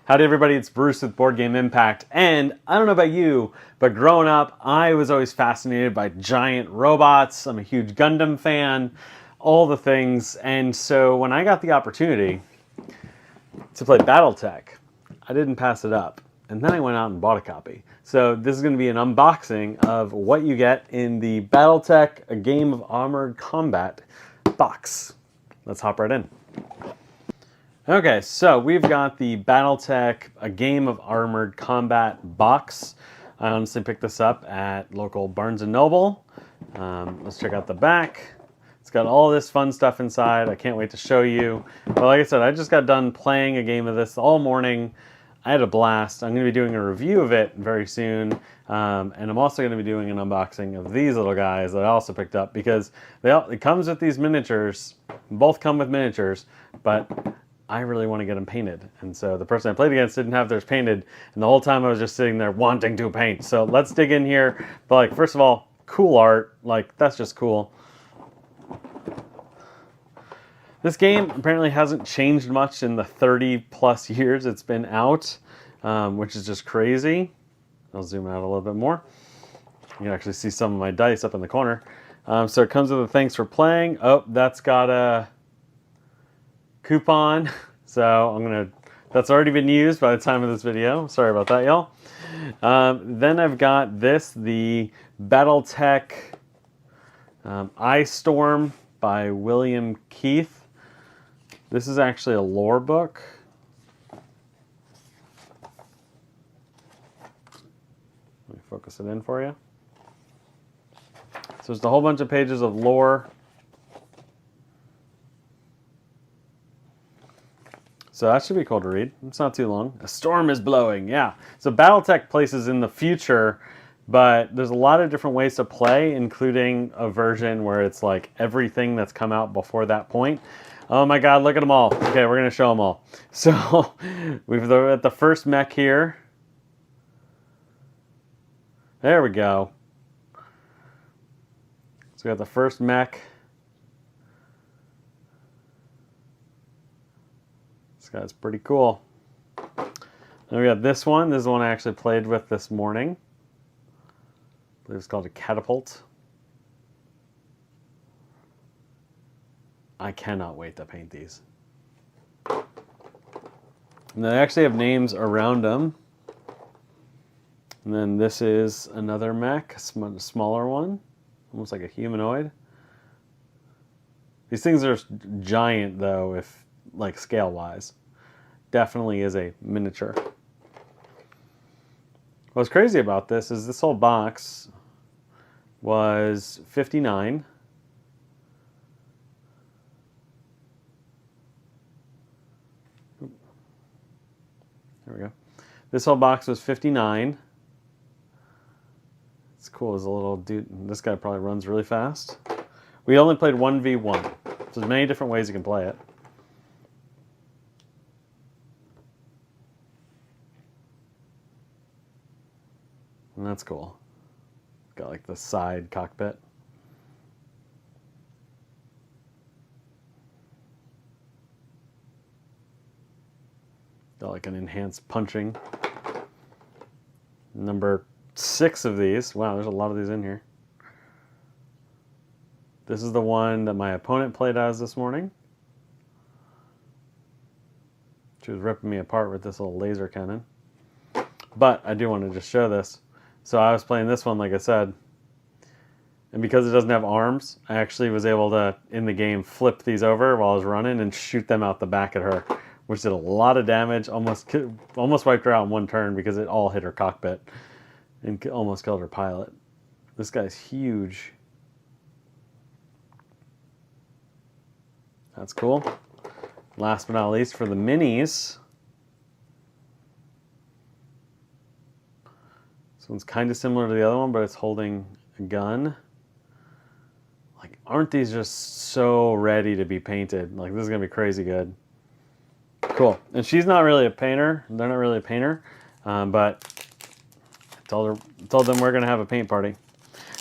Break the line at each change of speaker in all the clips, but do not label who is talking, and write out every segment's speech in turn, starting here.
Howdy everybody, it's Bruce with Board Game Impact, and I don't know about you, but growing up, I was always fascinated by giant robots. I'm a huge Gundam fan, all the things, and so when I got the opportunity to play Battletech, I didn't pass it up, and then I went out and bought a copy. So this is going to be an unboxing of what you get in the Battletech, A Game of Armored Combat box. Let's hop right in. Okay, so we've got the Battletech, A Game of Armored Combat box. I honestly picked this up at local Barnes & Noble. Let's check out the back. It's got all this fun stuff inside. I can't wait to show you. But like I said, I just got done playing a game of this all morning. I had a blast. I'm going to be doing a review of it very soon. And I'm also going to be doing an unboxing of these little guys that I also picked up because it comes with these miniatures. Both come with miniatures, but I really want to get them painted. And so the person I played against didn't have theirs painted. And the whole time I was just sitting there wanting to paint. So let's dig in here. But like, first of all, cool art. Like, that's just cool. This game apparently hasn't changed much in the 30 plus years it's been out, which is just crazy. I'll zoom out a little bit more. You can actually see some of my dice up in the corner. So it comes with a thanks for playing. Oh, that's got a coupon. So that's already been used by the time of this video. Sorry about that, y'all. Then I've got this, the Battletech Ice Storm by William Keith. This is actually a lore book. Let me focus it in for you. So there's a whole bunch of pages of lore. So that should be cool to read. It's not too long. A storm is blowing, yeah. So Battletech places in the future, but there's a lot of different ways to play, including a version where it's like everything that's come out before that point. Oh my God, look at them all. Okay, we're gonna show them all. So we've at the first mech here. There we go. So we got the first mech. This guy's pretty cool. Then we got this one. This is the one I actually played with this morning. I believe it's called a catapult. I cannot wait to paint these. And they actually have names around them. And then this is another mech, a smaller one, almost like a humanoid. These things are giant though, if like scale-wise. Definitely is a miniature. What's crazy about this is this whole box was $59. There we go. This whole box was $59. It's cool as a little dude. This guy probably runs really fast. We only played 1v1. So there's many different ways you can play it. And that's cool. Got like the side cockpit. Got like an enhanced punching. Number 6 of these. Wow, there's a lot of these in here. This is the one that my opponent played as this morning. She was ripping me apart with this little laser cannon. But I do want to just show this. So I was playing this one, like I said. And because it doesn't have arms, I actually was able to, in the game, flip these over while I was running and shoot them out the back at her, which did a lot of damage, almost wiped her out in one turn because it all hit her cockpit and almost killed her pilot. This guy's huge. That's cool. Last but not least, for the minis. This one's kind of similar to the other one, but it's holding a gun. Like, aren't these just so ready to be painted? Like, this is gonna be crazy good. Cool. And she's not really a painter. They're not really a painter, but I told them we're going to have a paint party.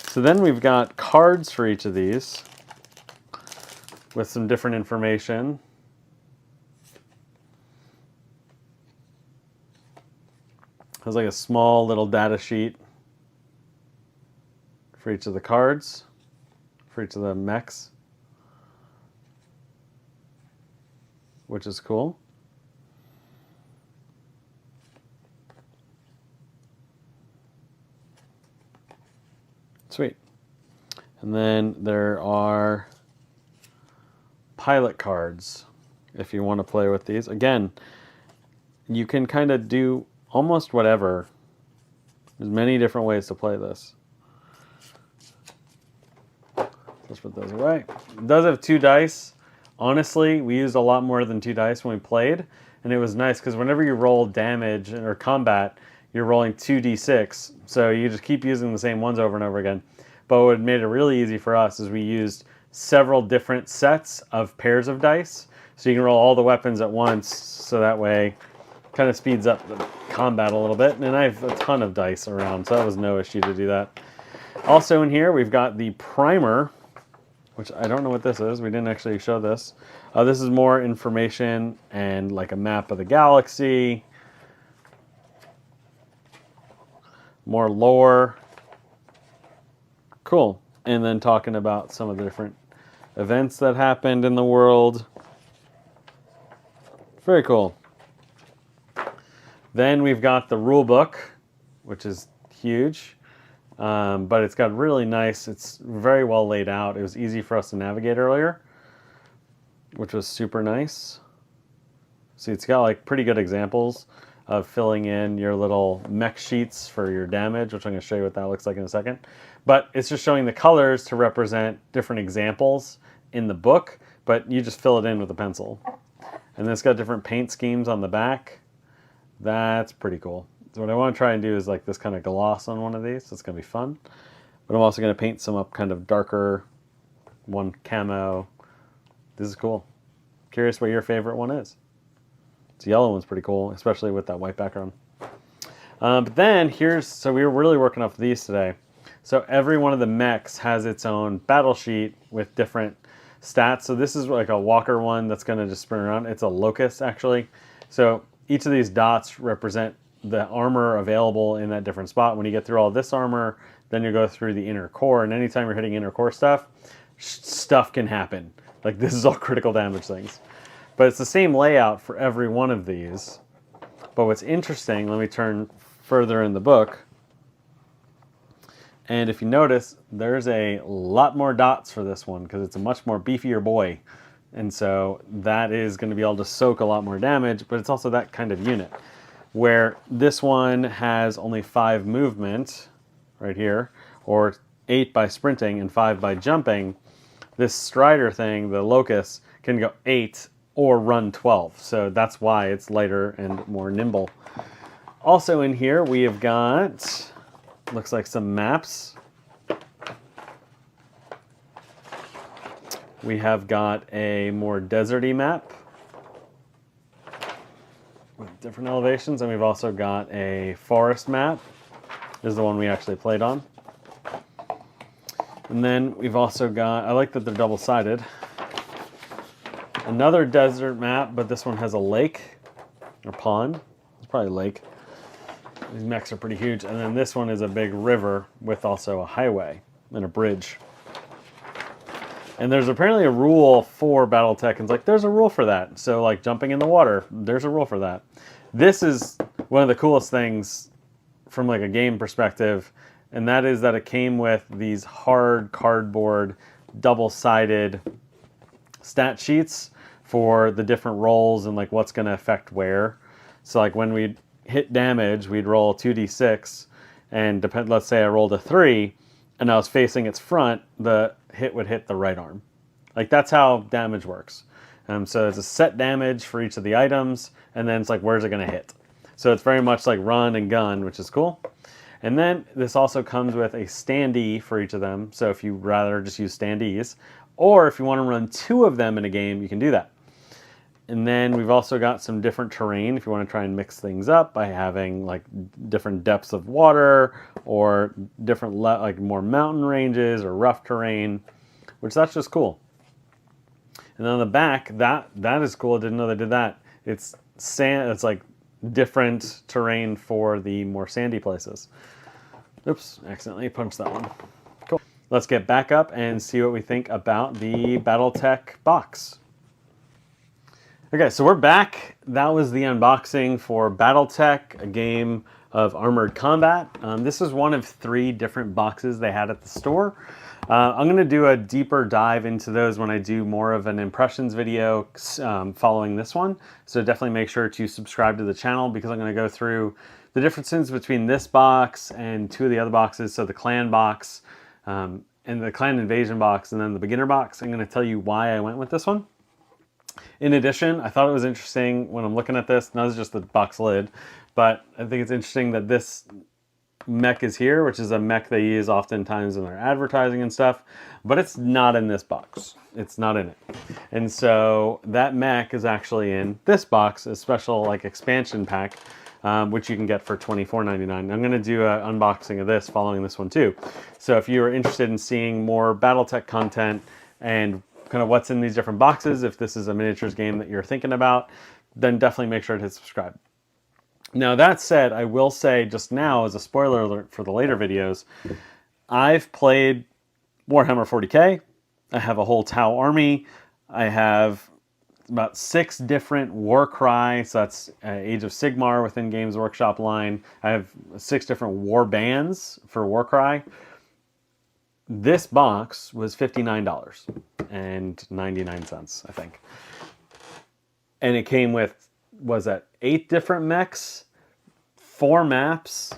So then we've got cards for each of these with some different information. Has like a small little data sheet for each of the cards, for each of the mechs, which is cool. Sweet. And then there are pilot cards if you want to play with these. Again, you can kind of do almost whatever. There's many different ways to play this. Let's put those away. It does have 2 dice. Honestly, we used a lot more than 2 dice when we played, and it was nice because whenever you roll damage or combat, you're rolling 2d6, so you just keep using the same ones over and over again. But what made it really easy for us is we used several different sets of pairs of dice, so you can roll all the weapons at once, so that way kind of speeds up the combat a little bit. And I have a ton of dice around, so that was no issue to do that. Also in here, we've got the primer, which I don't know what this is. We didn't actually show this. This is more information and like a map of the galaxy, more lore. Cool. And then talking about some of the different events that happened in the world. Very cool. Then we've got the rule book, which is huge. But it's got really nice, it's very well laid out. It was easy for us to navigate earlier, which was super nice. See, it's got like pretty good examples of filling in your little mech sheets for your damage, which I'm going to show you what that looks like in a second. But it's just showing the colors to represent different examples in the book, but you just fill it in with a pencil. And then it's got different paint schemes on the back. That's pretty cool. So what I want to try and do is like this kind of gloss on one of these. So it's going to be fun. But I'm also going to paint some up kind of darker, one camo. This is cool. Curious what your favorite one is. This yellow one's pretty cool, especially with that white background. But then so we were really working off these today. So every one of the mechs has its own battle sheet with different stats. So this is like a walker one that's going to just spin around. It's a locust actually. So each of these dots represent the armor available in that different spot. When you get through all this armor, then you go through the inner core, and anytime you're hitting inner core stuff can happen. Like this is all critical damage things. But it's the same layout for every one of these. But what's interesting, let me turn further in the book. And if you notice, there's a lot more dots for this one because it's a much more beefier boy. And so that is going to be able to soak a lot more damage, but it's also that kind of unit. Where this one has only 5 movement, right here, or 8 by sprinting and 5 by jumping, this Strider thing, the Locust, can go 8 or run 12. So that's why it's lighter and more nimble. Also in here we have got, looks like some maps. We have got a more deserty map with different elevations, and we've also got a forest map. This is the one we actually played on. And then we've also got, I like that they're double-sided, another desert map, but this one has a lake or pond. It's probably a lake. These mechs are pretty huge. And then this one is a big river with also a highway and a bridge. And there's apparently a rule for Battletech, and it's like, there's a rule for that. So like jumping in the water, there's a rule for that. This is one of the coolest things from like a game perspective, and that is that it came with these hard cardboard, double-sided stat sheets for the different rolls and like what's gonna affect where. So like when we hit damage, we'd roll 2d6, and let's say I rolled a 3, and I was facing its front, the hit would hit the right arm. Like that's how damage works. So it's a set damage for each of the items, and then it's like, where's it gonna hit? So it's very much like run and gun, which is cool. And then this also comes with a standee for each of them. So if you rather just use standees, or if you want to run 2 of them in a game, you can do that. And then we've also got some different terrain if you want to try and mix things up by having like different depths of water or different like more mountain ranges or rough terrain, which that's just cool. And then on the back, that is cool. I didn't know they did that. It's sand. It's like different terrain for the more sandy places. Oops, accidentally punched that one. Cool. Let's get back up and see what we think about the Battletech box. Okay, so we're back. That was the unboxing for Battletech, a game of armored combat. This is one of 3 different boxes they had at the store. I'm going to do a deeper dive into those when I do more of an impressions video following this one. So definitely make sure to subscribe to the channel, because I'm going to go through the differences between this box and 2 of the other boxes. So the clan box and the clan invasion box, and then the beginner box. I'm going to tell you why I went with this one. In addition, I thought it was interesting when I'm looking at this, not just the box lid, but I think it's interesting that this mech is here, which is a mech they use oftentimes in their advertising and stuff, but it's not in this box. It's not in it. And so that mech is actually in this box, a special like expansion pack, which you can get for $24.99. I'm going to do an unboxing of this following this one too. So if you are interested in seeing more Battletech content and kind of what's in these different boxes, if this is a miniatures game that you're thinking about, then definitely make sure to hit subscribe. Now that said, I will say just now, as a spoiler alert for the later videos, I've played Warhammer 40k, I have a whole Tau army, I have about 6 different Warcry, so that's Age of Sigmar within Games Workshop line. I have 6 different war bands for Warcry. This box was $59.99, I think. And it came with, was that 8 different mechs, 4 maps,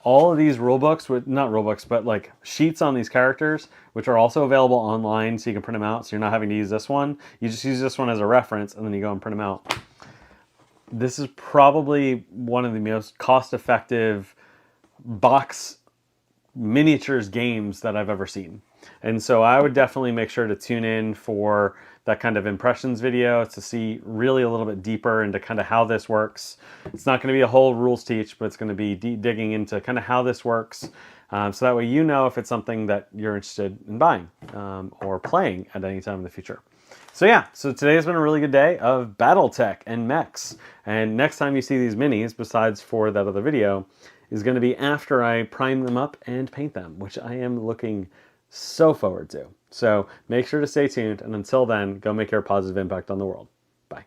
all of these rulebooks, with not rulebooks, but like sheets on these characters, which are also available online, so you can print them out, so you're not having to use this one. You just use this one as a reference, and then you go and print them out. This is probably one of the most cost-effective box miniatures games that I've ever seen. And so I would definitely make sure to tune in for that kind of impressions video to see really a little bit deeper into kind of how this works. It's not going to be a whole rules teach, but it's going to be digging into kind of how this works. So that way you know if it's something that you're interested in buying or playing at any time in the future. So yeah, so today has been a really good day of Battletech and mechs. And next time you see these minis, besides for that other video, is going to be after I prime them up and paint them, which I am looking so forward to. So make sure to stay tuned, and until then, go make your positive impact on the world. Bye.